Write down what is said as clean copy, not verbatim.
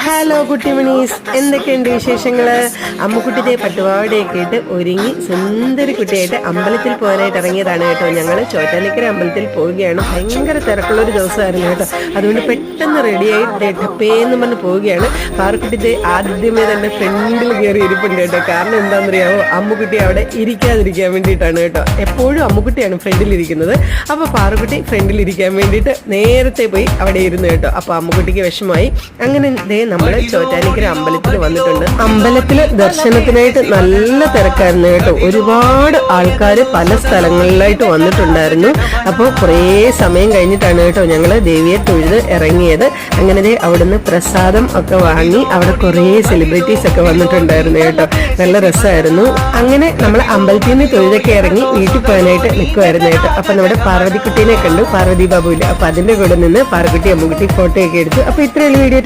Hello കുട്ടിമണീസ്, എന്തൊക്കെയുണ്ട് വിശേഷങ്ങള്? അമ്മുക്കുട്ടിയെ പട്ടുപാവാടയൊക്കെ ഇട്ട് ഒരുങ്ങി സുന്ദരി കുട്ടിയായിട്ട് അമ്പലത്തിൽ പോകാനായിട്ട് ഇറങ്ങിയതാണ് കേട്ടോ. ഞങ്ങൾ ചോറ്റാനിക്കര അമ്പലത്തിൽ പോവുകയാണ്. ഭയങ്കര തിരക്കുള്ളൊരു ദിവസമായിരുന്നു കേട്ടോ. അതുകൊണ്ട് പെട്ടെന്ന് റെഡിയായി ടപ്പേന്ന് പറഞ്ഞ് പോവുകയാണ്. പാറുക്കുട്ടിയെ ആദ്യമേ തന്നെ ഫ്രണ്ടിൽ കയറി ഇരിപ്പുണ്ട് കേട്ടോ. കാരണം എന്താണെന്നറിയാമോ, അമ്മുക്കുട്ടി അവിടെ ഇരിക്കാതിരിക്കാൻ വേണ്ടിയിട്ടാണ് കേട്ടോ. എപ്പോഴും അമ്മുക്കുട്ടിയാണ് ഫ്രണ്ടിലിരിക്കുന്നത്. അപ്പോൾ പാറുക്കുട്ടി ഫ്രണ്ടിലിരിക്കാൻ വേണ്ടിയിട്ട് നേരത്തെ പോയി അവിടെ ഇരുന്നു കേട്ടോ. അപ്പോൾ അമ്മുക്കുട്ടിക്ക് വിഷമമായി. അങ്ങനെ നമ്മള് ചോറ്റാനിക്കര അമ്പലത്തിൽ വന്നിട്ടുണ്ട്. അമ്പലത്തില് ദർശനത്തിനായിട്ട് നല്ല തിരക്കായിരുന്നു കേട്ടോ. ഒരുപാട് ആൾക്കാർ പല സ്ഥലങ്ങളിലായിട്ട് വന്നിട്ടുണ്ടായിരുന്നു. അപ്പോൾ കുറേ സമയം കഴിഞ്ഞിട്ടാണ് കേട്ടോ ഞങ്ങള് ദേവിയെ തൊഴുത് ഇറങ്ങിയത്. അങ്ങനെ അവിടുന്ന് പ്രസാദം ഒക്കെ വാങ്ങി അവിടെ കുറേ സെലിബ്രിറ്റീസ് ഒക്കെ വന്നിട്ടുണ്ടായിരുന്നു കേട്ടോ. നല്ല രസമായിരുന്നു. അങ്ങനെ നമ്മൾ അമ്പലത്തിൽ നിന്ന് തൊഴുതൊക്കെ ഇറങ്ങി വീട്ടിൽ പോകാനായിട്ട് നിൽക്കുമായിരുന്നു കേട്ടോ. അപ്പൊ നമ്മുടെ പാർവതിക്കുട്ടീനെ കണ്ടു, പാർവതി ബാബുവില്ല. അപ്പൊ അതിന്റെ കൂടെ നിന്ന് പാർവതി അമ്മുകുട്ടി ഫോട്ടോ ഒക്കെ എടുത്തു. അപ്പൊ ഇത്രയുള്ള വീഡിയോ.